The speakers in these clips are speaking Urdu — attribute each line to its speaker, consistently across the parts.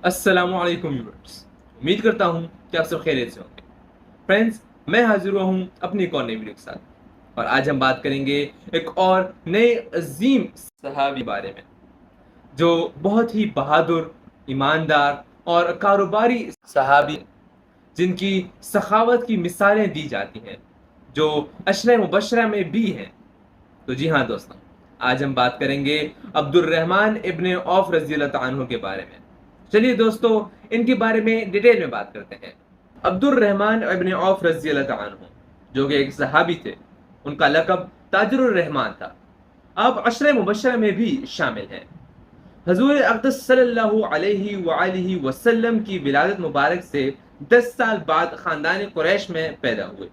Speaker 1: السلام علیکم ویورز، امید کرتا ہوں کہ آپ سب خیریت سے ہوں گے۔ فرینڈز، میں حاضر ہوا ہوں اپنی ایک اور نئی ویڈیو کے ساتھ، اور آج ہم بات کریں گے ایک اور نئے عظیم صحابی بارے میں، جو بہت ہی بہادر، ایماندار اور کاروباری صحابی ہیں، جن کی سخاوت کی مثالیں دی جاتی ہیں، جو عشرہ مبشرہ میں بھی ہیں۔ تو جی ہاں دوستوں، آج ہم بات کریں گے عبد الرحمن ابن عوف رضی اللہ تعالیٰ عنہ کے بارے میں۔ چلیے دوستو، ان کے بارے میں ڈیٹیل میں بات کرتے ہیں۔ عبد الرحمن ابن عوف رضی اللہ تعالیٰ عنہ، جو کہ ایک صحابی تھے، ان کا لقب تاجر الرحمن تھا۔ آپ عشرہ مبشرہ میں بھی شامل ہیں۔ حضور اقدس صلی اللہ علیہ وآلہ وسلم کی ولادت مبارک سے 10 سال بعد خاندان قریش میں پیدا ہوئے۔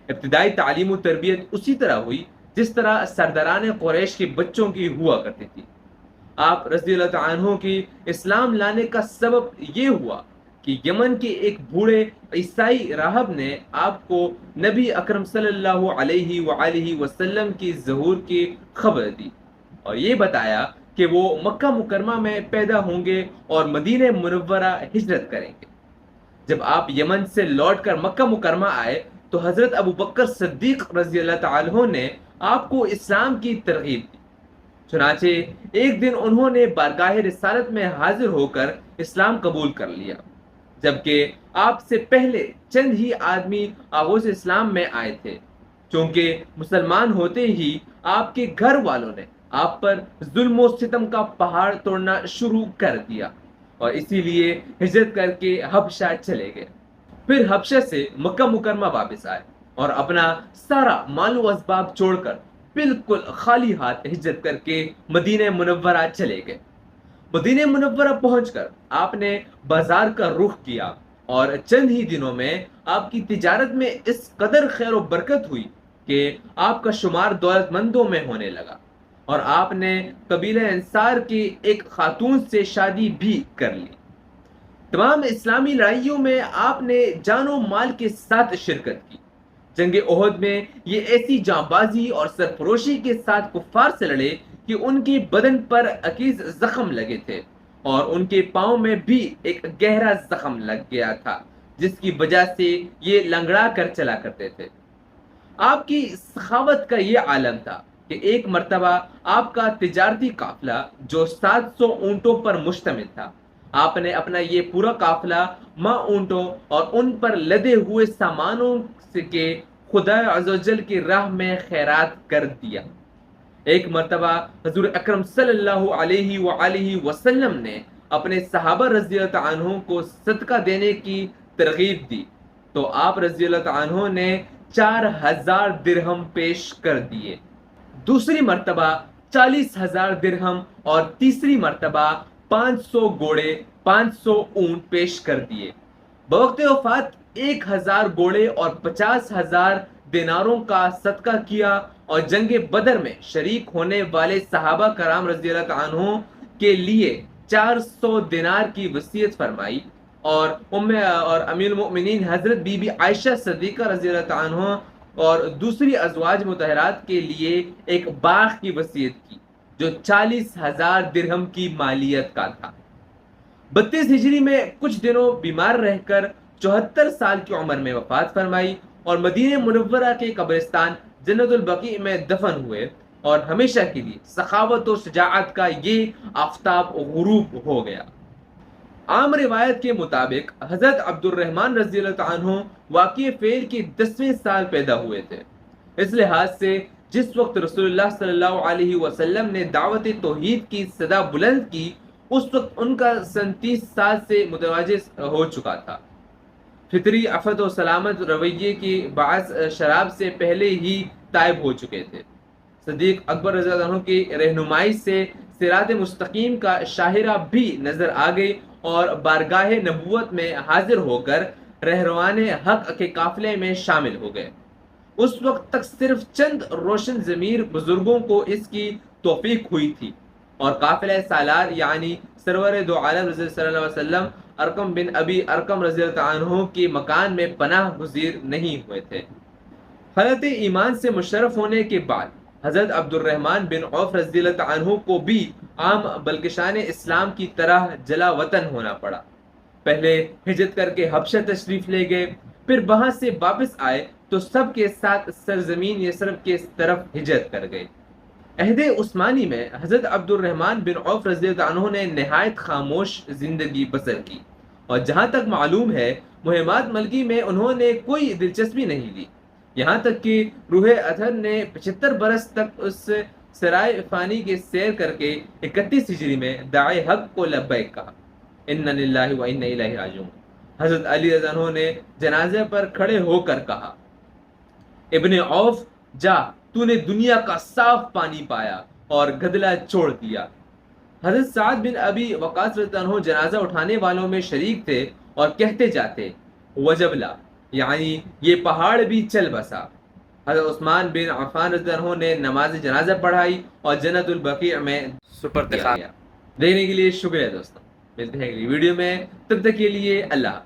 Speaker 1: ابتدائی تعلیم و تربیت اسی طرح ہوئی جس طرح سرداران قریش کے بچوں کی ہوا کرتی تھی۔ آپ رضی اللہ تعالیٰ عنہ کی اسلام لانے کا سبب یہ ہوا کہ یمن کے ایک بوڑھے عیسائی راہب نے آپ کو نبی اکرم صلی اللہ علیہ وآلہ وسلم کی ظہور کی خبر دی، اور یہ بتایا کہ وہ مکہ مکرمہ میں پیدا ہوں گے اور مدینہ منورہ ہجرت کریں گے۔ جب آپ یمن سے لوٹ کر مکہ مکرمہ آئے تو حضرت ابو بکر صدیق رضی اللہ تعالیٰ عنہ نے آپ کو اسلام کی ترغیب دی۔ چنانچہ ایک دن انہوں نے بارگاہ رسالت میں حاضر ہو کر اسلام قبول کر لیا، جبکہ آپ سے پہلے چند ہی آدمی آغوش اسلام میں آئے تھے۔ چونکہ مسلمان ہوتے ہی آپ کے گھر والوں نے آپ پر ظلم و ستم کا پہاڑ توڑنا شروع کر دیا، اور اسی لیے ہجرت کر کے حبشہ چلے گئے۔ پھر حبشہ سے مکہ مکرمہ واپس آئے اور اپنا سارا مال و اسباب چھوڑ کر بالکل خالی ہاتھ ہجرت کر کے مدینہ منورہ چلے گئے۔ مدینہ منورہ پہنچ کر آپ نے بازار کا رخ کیا، اور چند ہی دنوں میں آپ کی تجارت میں اس قدر خیر و برکت ہوئی کہ آپ کا شمار دولت مندوں میں ہونے لگا، اور آپ نے قبیلہ انصار کی ایک خاتون سے شادی بھی کر لی۔ تمام اسلامی لڑائیوں میں آپ نے جان و مال کے ساتھ شرکت کی۔ جنگ احد میں یہ ایسی جانبازی اور سرفروشی کے ساتھ کفار سے لڑے کہ ان کے بدن پر عکیز زخم لگے تھے، اور ان کے پاؤں میں بھی ایک گہرا زخم لگ گیا تھا، جس کی وجہ سے یہ لنگڑا کر چلا کرتے تھے۔ آپ کی سخاوت کا یہ عالم تھا کہ ایک مرتبہ آپ کا تجارتی قافلہ جو 700 اونٹوں پر مشتمل تھا، آپ نے اپنا یہ پورا قافلہ ماں اونٹوں اور ان پر لدے ہوئے سامانوں کے خدا عز و جل کی راہ میں خیرات کر دیا۔ ایک مرتبہ حضور اکرم صلی اللہ علیہ وآلہ وسلم نے اپنے صحابہ رضی اللہ عنہ کو صدقہ دینے کی ترغیب دی، تو آپ رضی اللہ عنہ نے 4000 درہم پیش کر دیے۔ دوسری مرتبہ 40,000 درہم، اور تیسری مرتبہ 500 گھوڑے، 500 اونٹ پیش کر دیے۔ بوقت وفات 1000 گھوڑے اور 50,000 دیناروں کا صدقہ کیا، اور جنگ بدر میں شریک ہونے والے صحابہ کرام رضی اللہ عنہ کے لیے 400 دینار کی وصیت فرمائی، اور امیر المؤمنین حضرت بی بی عائشہ صدیقہ رضی اللہ عنہ اور دوسری ازواج مطہرات کے لیے ایک باغ کی وصیت کی، جو 40,000 درہم کی مالیت کا تھا۔ 32 ہجری میں کچھ دنوں بیمار رہ کر 74 سال کی عمر میں وفات فرمائی، اور مدینہ منورہ کے قبرستان جنت البقیع میں دفن ہوئے، اور ہمیشہ کے لیے سخاوت و شجاعت کا یہ آفتاب غروب ہو گیا۔ عام روایت کے مطابق حضرت عبد الرحمن رضی اللہ عنہ واقع فعل کے 10ویں سال پیدا ہوئے تھے۔ اس لحاظ سے جس وقت رسول اللہ صلی اللہ علیہ وسلم نے دعوت توحید کی صدا بلند کی، اس وقت ان کا سن 30 سال سے متواجد ہو چکا تھا۔ فطری عفت و سلامت رویے کے باعث شراب سے پہلے ہی تائب ہو چکے تھے۔ صدیق اکبر رضی اللہ عنہ کی رہنمائی سے صراط مستقیم کا شاہراہ بھی نظر آ گئی، اور بارگاہ نبوت میں حاضر ہو کر رہروان حق کے قافلے میں شامل ہو گئے۔ اس وقت تک صرف چند روشن ضمیر بزرگوں کو اس کی توفیق ہوئی تھی، اور قافلہ سالار یعنی سرور دو عالم رضی اللہ علیہ وسلم ارقم بن ابی ارقم رضی اللہ عنہ کے مکان میں پناہ گزیر نہیں ہوئے تھے۔ حالت ایمان سے مشرف ہونے کے بعد حضرت عبد الرحمن بن عوف رضی اللہ عنہ کو بھی عام بلکہ شان اسلام کی طرح جلا وطن ہونا پڑا۔ پہلے ہجرت کر کے حبشہ تشریف لے گئے، پھر وہاں سے واپس آئے تو سب کے ساتھ سرزمین یثرب کے طرف ہجرت کر گئے۔ عہد عثمانی میں حضرت عبد الرحمن بن عوف رضی اللہ عنہ نے نہایت خاموش زندگی بسر کی، اور جہاں تک معلوم ہے مہمات ملکی میں انہوں نے کوئی دلچسپی نہیں لی، یہاں تک کہ روح اطہر نے 75 برس تک اس سرائے فانی کے سیر کر کے 31 ہجری میں داعی حق کو لبیک کہا، انا للہ و انا الیہ راجعون۔ حضرت علی رضی اللہ عنہ نے جنازے پر کھڑے ہو کر کہا، ابن عوف جا، تو نے دنیا کا صاف پانی پایا اور گدلا چھوڑ دیا۔ حضرت سعد بن ابی وقاص رضی اللہ عنہ جنازہ اٹھانے والوں میں شریک تھے اور کہتے جاتے وجبلا، یعنی یہ پہاڑ بھی چل بسا۔ حضرت عثمان بن عفان رضی اللہ عنہ نے نماز جنازہ پڑھائی اور جنت البقیع میں سپرد کیا گیا۔ دیکھنے کے لیے شکریہ دوستوں، ملتے ہیں اگلی ویڈیو میں، تب تک کے لیے اللہ۔